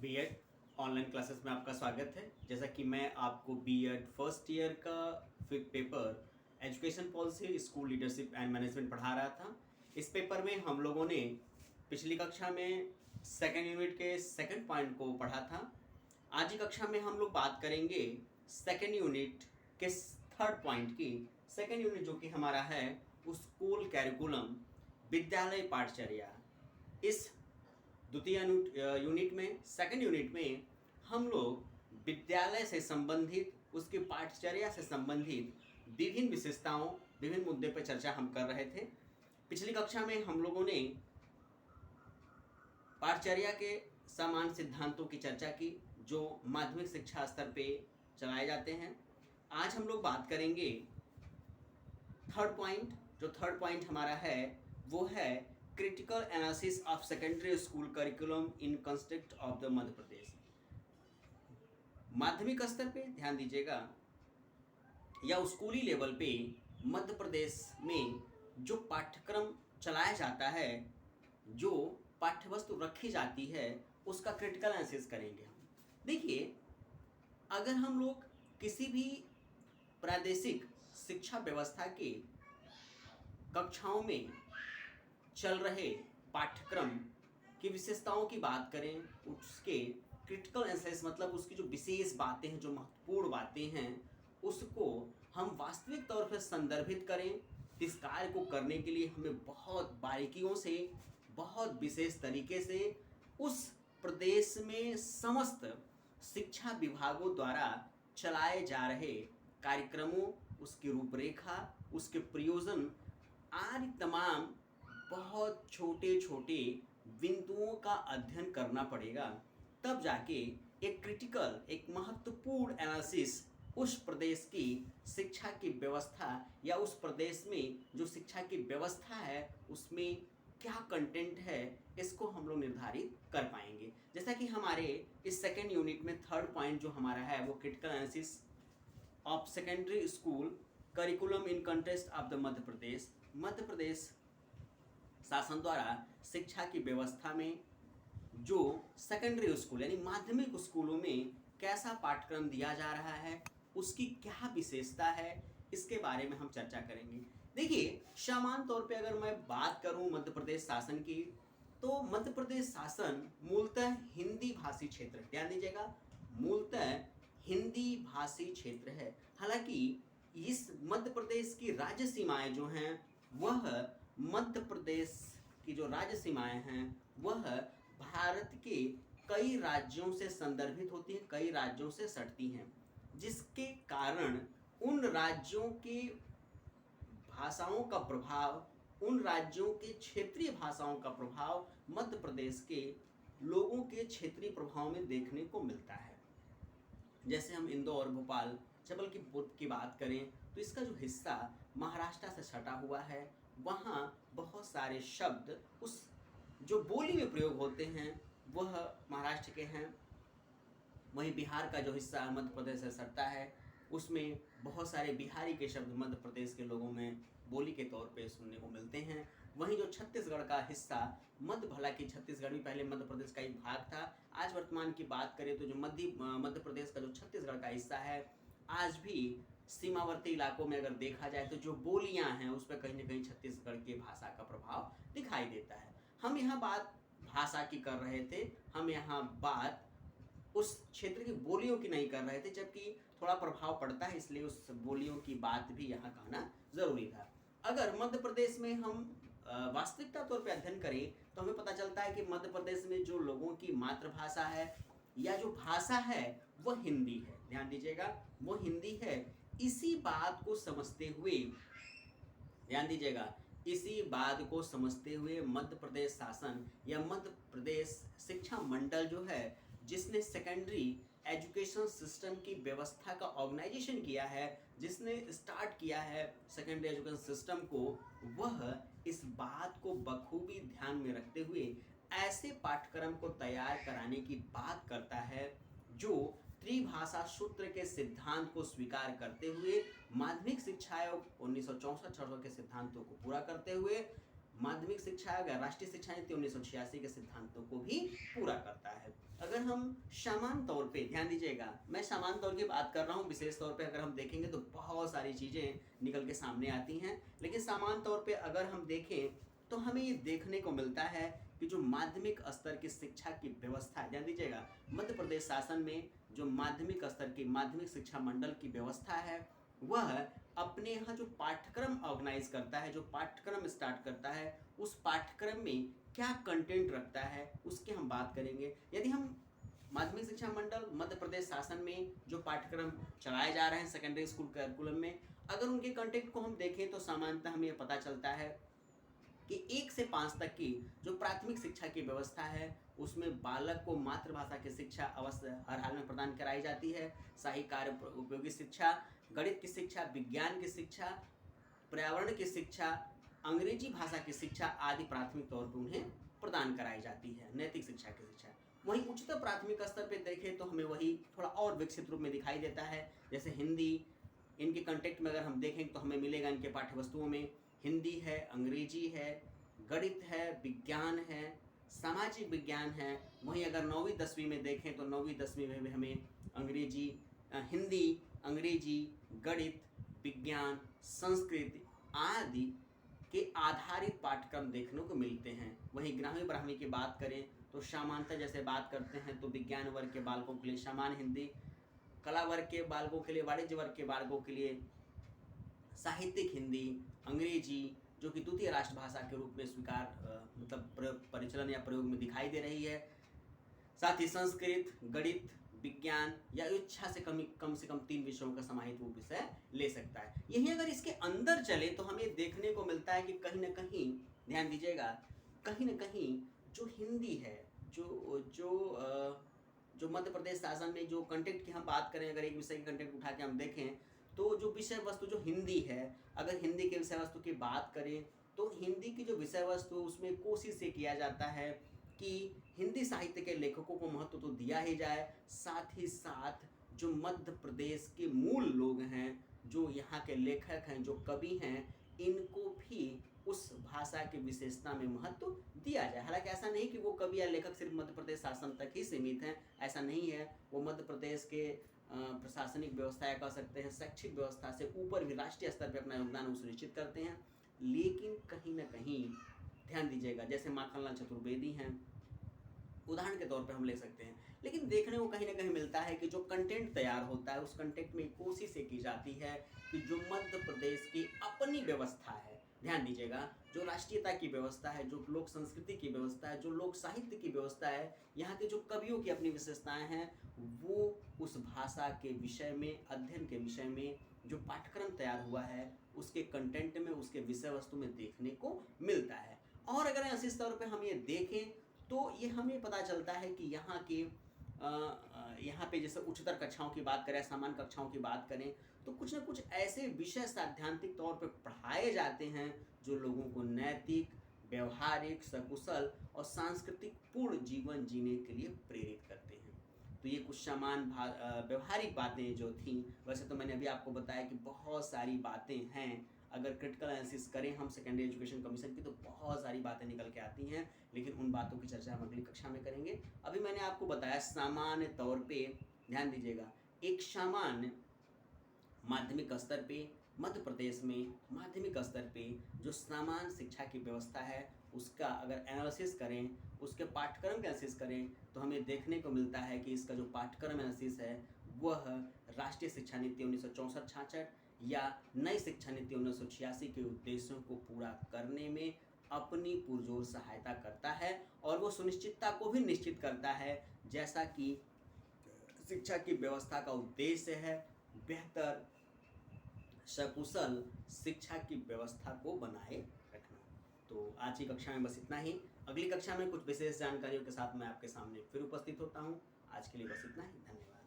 BEd online classes में आपका स्वागत है। जैसा कि मैं आपको बीएड फर्स्ट ईयर का फिर paper education policy school leadership and management पढ़ा रहा था। इस पेपर में हम लोगों ने पिछली कक्षा में सेकेंड यूनिट के सेकंड पॉइंट को पढ़ा था। आज की कक्षा में हम लोग बात करेंगे सेकेंड यूनिट के थर्ड पॉइंट की। सेकेंड यूनिट जो कि हमारा है स्कूल कैरिकुलम, विद्यालय पाठचर्या। इस द्वितीय यूनिट में सेकंड यूनिट में हम लोग विद्यालय से संबंधित, उसकी पाठचर्या से संबंधित विभिन्न विशेषताओं, विभिन्न मुद्दे पर चर्चा हम कर रहे थे। पिछली कक्षा में हम लोगों ने पाठचर्या के समान सिद्धांतों की चर्चा की जो माध्यमिक शिक्षा स्तर पे चलाए जाते हैं। आज हम लोग बात करेंगे थर्ड पॉइंट। जो थर्ड पॉइंट हमारा है वो है critical analysis of secondary school curriculum in construct of the Madhya Pradesh. माध्यमिक स्तर पे ध्यान दीजिएगा या स्कूली लेवल पे मध्य प्रदेश में जो पाठ्यक्रम चलाया जाता है, जो पाठ्यवस्तु रखी जाती है, उसका क्रिटिकल एनालिसिस करेंगे हम। देखिए, अगर हम लोग किसी भी प्रादेशिक शिक्षा व्यवस्था के कक्षाओं में चल रहे पाठ्यक्रम की विशेषताओं की बात करें, उसके क्रिटिकल एनालिसिस मतलब उसकी जो विशेष बातें हैं, जो महत्वपूर्ण बातें हैं, उसको हम वास्तविक तौर पर संदर्भित करें। इस कार्य को करने के लिए हमें बहुत बारीकियों से, बहुत विशेष तरीके से उस प्रदेश में समस्त शिक्षा विभागों द्वारा चलाए जा रहे कार्यक्रमों, उसकी रूपरेखा, उसके प्रयोजन आदि तमाम बहुत छोटे छोटे बिंदुओं का अध्ययन करना पड़ेगा। तब जाके एक क्रिटिकल, एक महत्वपूर्ण एनालिसिस उस प्रदेश की शिक्षा की व्यवस्था या उस प्रदेश में जो शिक्षा की व्यवस्था है उसमें क्या कंटेंट है, इसको हम लोग निर्धारित कर पाएंगे। जैसा कि हमारे इस सेकेंड यूनिट में थर्ड पॉइंट जो हमारा है वो critical analysis of secondary school curriculum in contest of the Madhya Pradesh. Madhya Pradesh शासन द्वारा शिक्षा की व्यवस्था में जो सेकेंडरी स्कूल यानी माध्यमिक स्कूलों में कैसा पाठ्यक्रम दिया जा रहा है, उसकी क्या विशेषता है, इसके बारे में हम चर्चा करेंगे। देखिए, सामान्य तौर पे अगर मैं बात करूं मध्य प्रदेश शासन की, तो मध्य प्रदेश शासन मूलतः हिंदी भाषी क्षेत्र, ध्यान दीजिएगा, मूलतः हिंदी भाषी क्षेत्र है। हालांकि इस मध्य प्रदेश की राज्य सीमाएं जो हैं वह मध्य प्रदेश की जो राज्य सीमाएं हैं वह भारत के कई राज्यों से संदर्भित होती हैं, कई राज्यों से सटती हैं, जिसके कारण उन राज्यों की भाषाओं का प्रभाव, उन राज्यों के क्षेत्रीय भाषाओं का प्रभाव मध्य प्रदेश के लोगों के क्षेत्रीय प्रभाव में देखने को मिलता है। जैसे हम इंदौर, भोपाल, जबलपुर की बात करें तो इसका जो हिस्सा महाराष्ट्र से सटा हुआ है, वहाँ बहुत सारे शब्द उस जो बोली में प्रयोग होते हैं वह महाराष्ट्र के हैं। वहीं बिहार का जो हिस्सा मध्य प्रदेश से सटता है, उसमें बहुत सारे बिहारी के शब्द मध्य प्रदेश के लोगों में बोली के तौर पे सुनने को मिलते हैं। वहीं जो छत्तीसगढ़ का हिस्सा, भला कि छत्तीसगढ़ भी पहले मध्य प्रदेश का एक भाग था, आज वर्तमान की बात करें तो जो मध्य प्रदेश का जो छत्तीसगढ़ का हिस्सा है, आज भी सीमावर्ती इलाकों में अगर देखा जाए तो जो बोलियां हैं उस पर कहीं ना कहीं छत्तीसगढ़ की भाषा का प्रभाव दिखाई देता है। हम यहाँ बात भाषा की कर रहे थे, हम यहाँ बात उस क्षेत्र की बोलियों की नहीं कर रहे थे, जबकि थोड़ा प्रभाव पड़ता है, इसलिए उस बोलियों की बात भी यहाँ कहना जरूरी था। अगर मध्य प्रदेश में हम वास्तविकता तौर पे अध्ययन करें तो हमें पता चलता है कि मध्य प्रदेश में जो लोगों की मातृभाषा है या जो भाषा है वह हिंदी है। ध्यान दीजिएगा, वो हिंदी है। इसी बात को समझते हुए, ध्यान दीजिएगा, इसी बात को समझते हुए मध्य प्रदेश शासन या मध्य प्रदेश शिक्षा मंडल जो है, जिसने सेकेंडरी एजुकेशन सिस्टम की व्यवस्था का ऑर्गेनाइजेशन किया है, जिसने स्टार्ट किया है सेकेंडरी एजुकेशन सिस्टम को, वह इस बात को बखूबी ध्यान में रखते हुए ऐसे पाठ्यक्रम को तैयार कराने की बात करता है जो त्रिभाषा सूत्र के सिद्धांत को स्वीकार करते हुए माध्यमिक शिक्षा आयोग 1964 के सिद्धांतों को पूरा करते हुए माध्यमिक शिक्षा आयोग राष्ट्रीय शिक्षा नीति 1986 के सिद्धांतों को भी पूरा करता है। अगर हम सामान्य तौर पे ध्यान दीजिएगा, मैं सामान्य तौर की बात कर रहा हूँ, विशेष तौर पे अगर हम देखेंगे तो बहुत सारी चीज़ें निकल के सामने आती हैं, लेकिन सामान्य तौर पे अगर हम देखें तो हमें ये देखने को मिलता है कि जो माध्यमिक स्तर की शिक्षा की व्यवस्था है, ध्यान दीजिएगा, मध्य प्रदेश शासन में जो माध्यमिक स्तर की माध्यमिक शिक्षा मंडल की व्यवस्था है, वह अपने यहाँ जो पाठ्यक्रम ऑर्गेनाइज करता है, जो पाठ्यक्रम स्टार्ट करता है, उस पाठ्यक्रम में क्या कंटेंट रखता है उसकी हम बात करेंगे। यदि हम माध्यमिक शिक्षा मंडल मध्य प्रदेश शासन में जो पाठ्यक्रम चलाए जा रहे हैं सेकेंडरी स्कूल करिकुलम में, अगर उनके कंटेंट को हम देखें तो सामान्यतः हमें पता चलता है कि 1 से 5 तक की जो प्राथमिक शिक्षा की व्यवस्था है उसमें बालक को मातृभाषा की शिक्षा अवश्य हर हाल में प्रदान कराई जाती है। सही कार्य उपयोगी शिक्षा, गणित की शिक्षा, विज्ञान की शिक्षा, पर्यावरण की शिक्षा, अंग्रेजी भाषा की शिक्षा आदि प्राथमिक तौर पर उन्हें प्रदान कराई जाती है, नैतिक शिक्षा की शिक्षा। वहीं उच्चतर प्राथमिक स्तर पर देखें तो हमें वही थोड़ा और विकसित रूप में दिखाई देता है, जैसे हिंदी, इनके कंटेक्ट में अगर हम देखें तो हमें मिलेगा इनके पाठ्य वस्तुओं में हिंदी है, अंग्रेजी है, गणित है, विज्ञान है, सामाजिक विज्ञान है। वहीं अगर 9वीं 10वीं में देखें तो 9वीं 10वीं में भी हमें अंग्रेजी, हिंदी, अंग्रेजी, गणित, विज्ञान, संस्कृत आदि के आधारित पाठ्यक्रम देखने को मिलते हैं। वहीं ग्रामीण ब्राह्मणी की बात करें तो सामान्यतः जैसे बात करते हैं तो विज्ञान वर्ग के बालकों के लिए सामान्य हिंदी, कला वर्ग के बालकों के लिए, वाणिज्य वर्ग के बालकों के लिए साहित्यिक हिंदी, अंग्रेजी जो कि द्वितीय राष्ट्रभाषा के रूप में स्वीकार मतलब परिचलन या प्रयोग में दिखाई दे रही है, साथ ही संस्कृत, गणित, विज्ञान या इच्छा से कम से कम 3 विषयों का समाहित वो विषय ले सकता है। यही अगर इसके अंदर चले तो हमें देखने को मिलता है कि कहीं ना कहीं, ध्यान दीजिएगा, कहीं ना कहीं जो हिंदी है, जो मध्य प्रदेश शासन में जो कंटेंट की हम बात करें, अगर एक विषय की कंटेंट उठा के हम देखें तो जो विषय वस्तु जो हिंदी है, अगर हिंदी के विषय वस्तु की बात करें तो हिंदी की जो विषय वस्तु उसमें कोशिश ये किया जाता है कि हिंदी साहित्य के लेखकों को महत्व तो दिया ही जाए, साथ ही साथ जो मध्य प्रदेश के मूल लोग हैं, जो यहाँ के लेखक हैं, जो कवि हैं, इनको भी उस भाषा की विशेषता में महत्व दिया जाए। हालांकि ऐसा नहीं कि वो कवि या लेखक सिर्फ मध्य प्रदेश शासन तक ही सीमित हैं, ऐसा नहीं है। वो मध्य प्रदेश के प्रशासनिक व्यवस्था या कह सकते हैं शैक्षिक व्यवस्था से ऊपर भी राष्ट्रीय स्तर पर अपना योगदान वो सुनिश्चित करते हैं। लेकिन कहीं ना कहीं ध्यान दीजिएगा, जैसे माखनलाल चतुर्वेदी हैं, उदाहरण के तौर पर हम ले सकते हैं, लेकिन देखने को कहीं ना कहीं मिलता है कि जो कंटेंट तैयार होता है उस कंटेंट में कोशिश ये की जाती है कि जो मध्य प्रदेश की अपनी व्यवस्था है, ध्यान दीजिएगा, जो राष्ट्रीयता की व्यवस्था है, जो लोक संस्कृति की व्यवस्था है, जो लोक साहित्य की व्यवस्था है, यहाँ के जो कवियों की अपनी विशेषताएं हैं, वो उस भाषा के विषय में, अध्ययन के विषय में जो पाठ्यक्रम तैयार हुआ है उसके कंटेंट में, उसके विषय वस्तु में देखने को मिलता है। और अगर इस तौर पर हम ये देखें तो ये हमें पता चलता है कि यहाँ पे जैसे उच्चतर कक्षाओं की बात करें, सामान्य कक्षाओं की बात करें, तो कुछ ना कुछ ऐसे विषय सैद्धांतिक तौर पे पढ़ाए जाते हैं जो लोगों को नैतिक, व्यवहारिक, सकुशल और सांस्कृतिक पूर्ण जीवन जीने के लिए प्रेरित करते हैं। तो ये कुछ सामान्य व्यवहारिक बातें जो थी, वैसे तो मैंने अभी आपको बताया कि बहुत सारी बातें हैं। अगर क्रिटिकल एनालिसिस करें हम सेकेंडरी एजुकेशन कमीशन की तो बहुत सारी बातें निकल के आती हैं, लेकिन उन बातों की चर्चा हम अगली कक्षा में करेंगे। अभी मैंने आपको बताया सामान्य तौर पे, ध्यान दीजिएगा, एक सामान्य माध्यमिक स्तर पे मध्य प्रदेश में माध्यमिक स्तर पे जो सामान्य शिक्षा की व्यवस्था है उसका अगर एनालिसिस करें, उसके पाठ्यक्रम का एनालिसिस करें तो हमें देखने को मिलता है कि इसका जो पाठ्यक्रम एनालिसिस है वह राष्ट्रीय शिक्षा नीति 1964-66 या नई शिक्षा नीति 1986 के उद्देश्यों को पूरा करने में अपनी पुरजोर सहायता करता है, और वो सुनिश्चितता को भी निश्चित करता है, जैसा कि शिक्षा की व्यवस्था का उद्देश्य है, बेहतर सकुशल शिक्षा की व्यवस्था को बनाए रखना। तो आज की कक्षा में बस इतना ही। अगली कक्षा में कुछ विशेष जानकारियों के साथ मैं आपके सामने फिर उपस्थित होता हूँ। आज के लिए बस इतना ही, धन्यवाद।